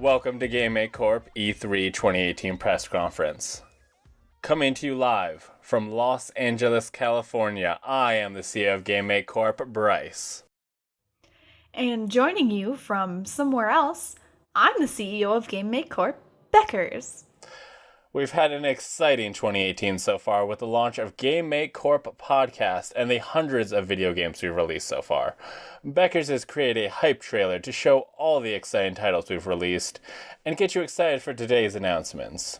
Welcome to Make Corp E3 2018 press conference. Coming to you live from Los Angeles, California, I am the CEO of Make Corp, Bryce. And joining you from somewhere else, I'm the CEO of Make Corp, Beckers. We've had an exciting 2018 so far with the launch of Make Corp podcast and the hundreds of video games we've released so far. Beckers has created a hype trailer to show all the exciting titles we've released and get you excited for today's announcements.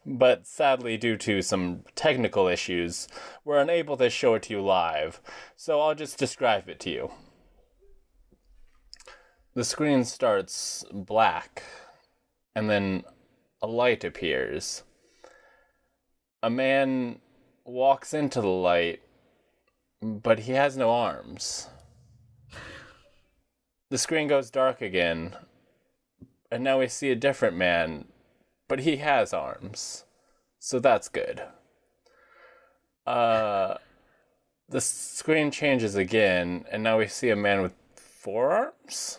But sadly, due to some technical issues, we're unable to show it to you live, so I'll just describe it to you. The screen starts black, and then a light appears. A man walks into the light, but he has no arms. The screen goes dark again, and now we see a different man, but he has arms. So that's good. The screen changes again, and now we see a man with 4 arms?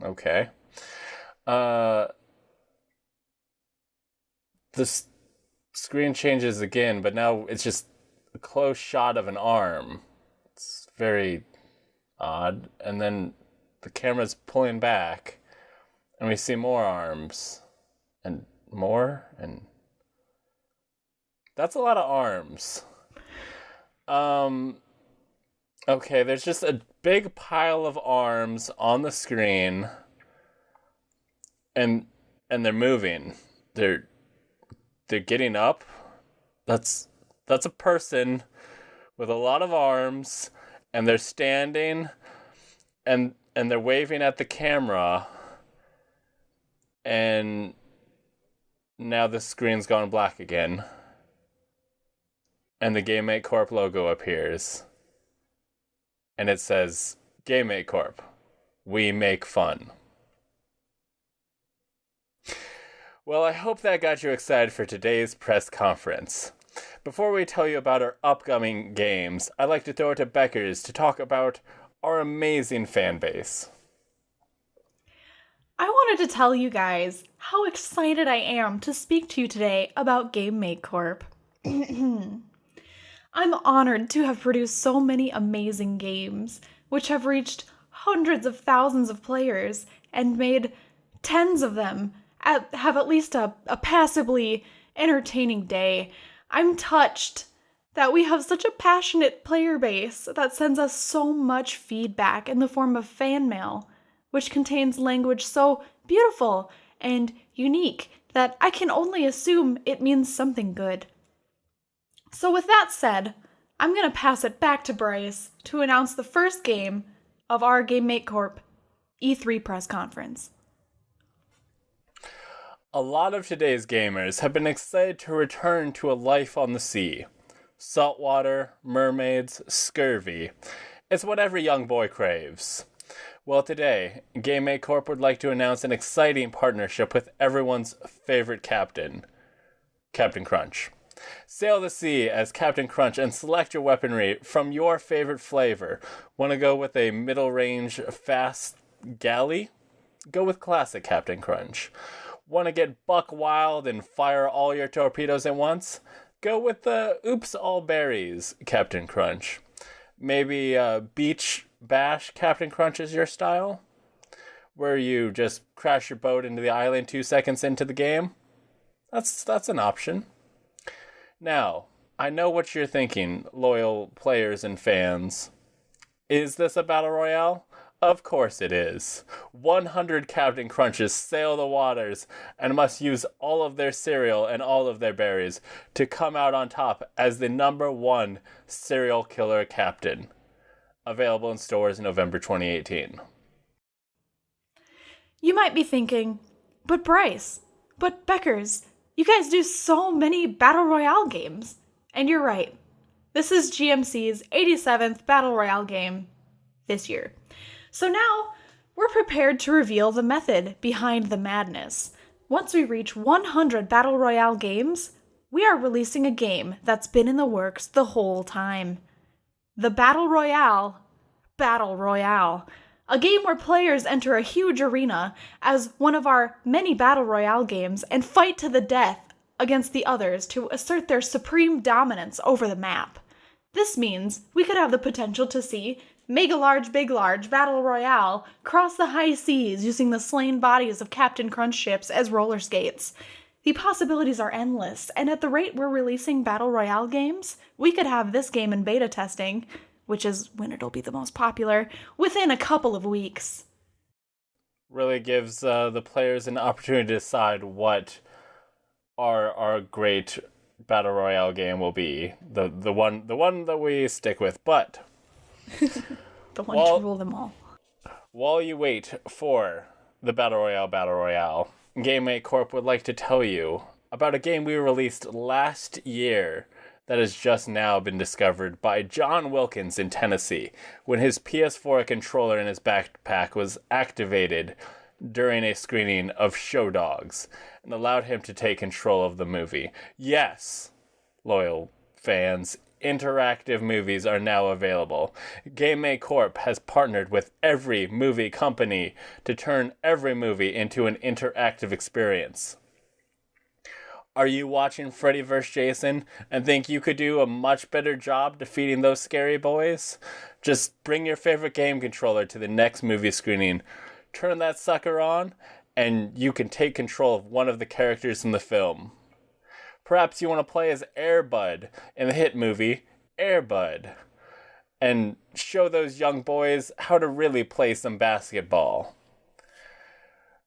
Okay. The screen changes again, but now it's just a close shot of an arm. It's very odd. And then the camera's pulling back, and we see more arms. And more, and that's a lot of arms. Okay, there's just a big pile of arms on the screen, and they're moving. They're getting up. That's a person with a lot of arms, and they're standing, and they're waving at the camera, and now the screen's gone black again, and the Make Corp logo appears, and it says, Make Corp, we make fun. Well, I hope that got you excited for today's press conference. Before we tell you about our upcoming games, I'd like to throw it to Beckers to talk about our amazing fan base. I wanted to tell you guys how excited I am to speak to you today about Make Corp. I'm honored to have produced so many amazing games, which have reached hundreds of thousands of players and made tens of them have at least a passably entertaining day. I'm touched that we have such a passionate player base that sends us so much feedback in the form of fan mail, which contains language so beautiful and unique that I can only assume it means something good. So with that said, I'm going to pass it back to Bryce to announce the first game of our Make Corp E3 press conference. A lot of today's gamers have been excited to return to a life on the sea. Saltwater, mermaids, scurvy. It's what every young boy craves. Well, today, Make Corp would like to announce an exciting partnership with everyone's favorite captain, Captain Crunch. Sail the sea as Captain Crunch and select your weaponry from your favorite flavor. Want to go with a middle-range, fast galley? Go with classic Captain Crunch. Want to get buck wild and fire all your torpedoes at once? Go with the oops all berries Captain Crunch. Maybe beach bash Captain Crunch is your style? Where you just crash your boat into the island 2 seconds into the game? That's an option. Now, I know what you're thinking, loyal players and fans. Is this a battle royale? Of course it is. 100 Captain Crunches sail the waters and must use all of their cereal and all of their berries to come out on top as the #1 serial killer captain. Available in stores in November 2018. You might be thinking, but Bryce, but Beckers, you guys do so many Battle Royale games. And you're right. This is GMC's 87th Battle Royale game this year. So now, we're prepared to reveal the method behind the madness. Once we reach 100 Battle Royale games, we are releasing a game that's been in the works the whole time. The Battle Royale A game where players enter a huge arena as one of our many battle royale games and fight to the death against the others to assert their supreme dominance over the map. This means we could have the potential to see Mega Large Big Large Battle Royale cross the high seas using the slain bodies of Captain Crunch ships as roller skates. The possibilities are endless, and at the rate we're releasing Battle Royale games, we could have this game in beta testing, which is when it'll be the most popular, within a couple of weeks. Really gives the players an opportunity to decide what our great Battle Royale game will be. The one that we stick with, but The one to rule them all. While you wait for the Battle Royale, Make Corp would like to tell you about a game we released last year that has just now been discovered by John Wilkins in Tennessee when his PS4 controller in his backpack was activated during a screening of Show Dogs and allowed him to take control of the movie. Yes, loyal fans, interactive movies are now available. Make Corp has partnered with every movie company to turn every movie into an interactive experience. Are you watching Freddy vs. Jason and think you could do a much better job defeating those scary boys? Just bring your favorite game controller to the next movie screening, turn that sucker on, and you can take control of one of the characters in the film. Perhaps you want to play as Air Bud in the hit movie Air Bud and show those young boys how to really play some basketball.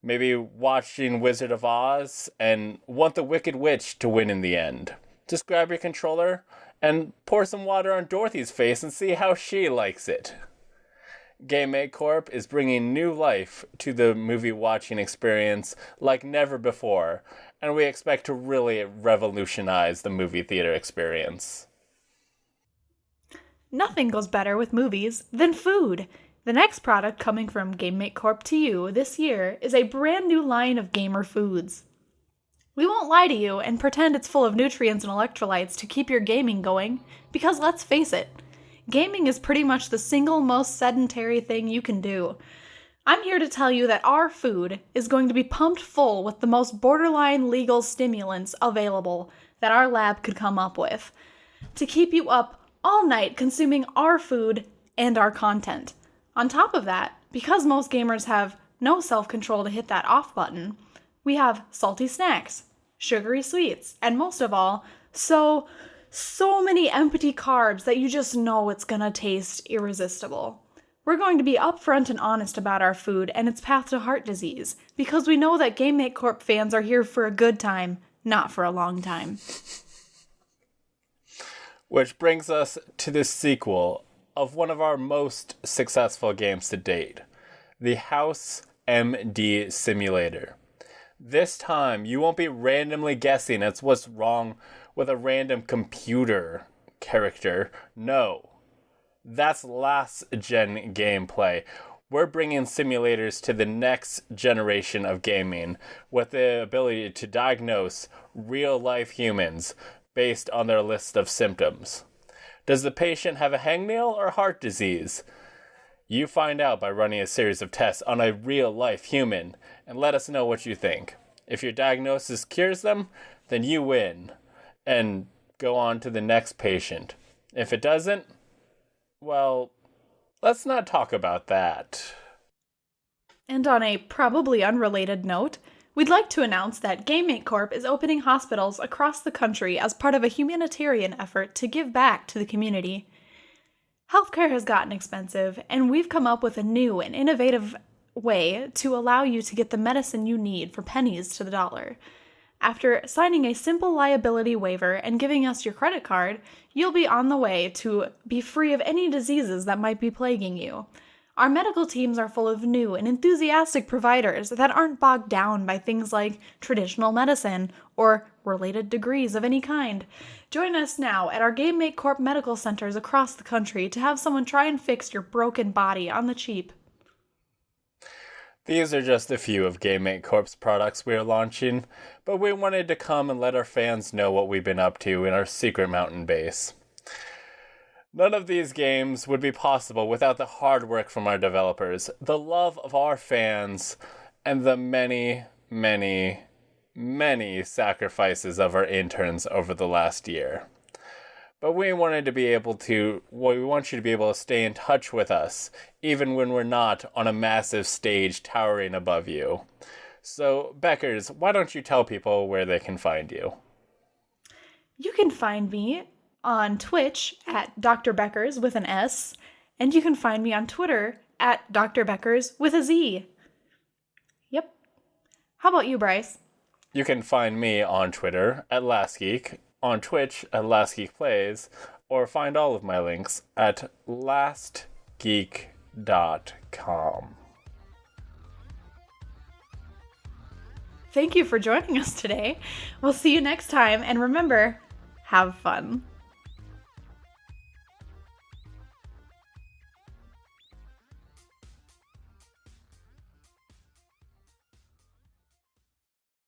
Maybe watching Wizard of Oz and want the Wicked Witch to win in the end. Just grab your controller and pour some water on Dorothy's face and see how she likes it. Make Corp is bringing new life to the movie watching experience like never before, and we expect to really revolutionize the movie theater experience. Nothing goes better with movies than food. The next product coming from Make Corp to you this year is a brand new line of gamer foods. We won't lie to you and pretend it's full of nutrients and electrolytes to keep your gaming going, because let's face it, gaming is pretty much the single most sedentary thing you can do. I'm here to tell you that our food is going to be pumped full with the most borderline legal stimulants available that our lab could come up with to keep you up all night consuming our food and our content. On top of that, because most gamers have no self-control to hit that off button, we have salty snacks, sugary sweets, and most of all, so many empty carbs that you just know it's gonna taste irresistible. We're going to be upfront and honest about our food and its path to heart disease, because we know that Make Corp fans are here for a good time, not for a long time. Which brings us to the sequel of one of our most successful games to date, the House MD Simulator. This time, you won't be randomly guessing at what's wrong with a random computer character. No, that's last-gen gameplay. We're bringing simulators to the next generation of gaming with the ability to diagnose real-life humans based on their list of symptoms. Does the patient have a hangnail or heart disease? You find out by running a series of tests on a real-life human and let us know what you think. If your diagnosis cures them, then you win and go on to the next patient. If it doesn't, well, let's not talk about that. And on a probably unrelated note, we'd like to announce that Make Corp is opening hospitals across the country as part of a humanitarian effort to give back to the community. Healthcare has gotten expensive, and we've come up with a new and innovative way to allow you to get the medicine you need for pennies to the dollar. After signing a simple liability waiver and giving us your credit card, you'll be on the way to be free of any diseases that might be plaguing you. Our medical teams are full of new and enthusiastic providers that aren't bogged down by things like traditional medicine or related degrees of any kind. Join us now at our Make Corp medical centers across the country to have someone try and fix your broken body on the cheap. These are just a few of Make Corp's products we are launching, but we wanted to come and let our fans know what we've been up to in our secret mountain base. None of these games would be possible without the hard work from our developers, the love of our fans, and the many, many, many sacrifices of our interns over the last year. But we want you to be able to stay in touch with us, even when we're not on a massive stage towering above you. So, Beckers, why don't you tell people where they can find you? You can find me on Twitch at Dr. Beckers with an S, and you can find me on Twitter at Dr. Beckers with a Z. Yep. How about you, Bryce? You can find me on Twitter at LastGeek, on Twitch at LastGeekPlays, or find all of my links at lastgeek.com. Thank you for joining us today. We'll see you next time, and remember, have fun.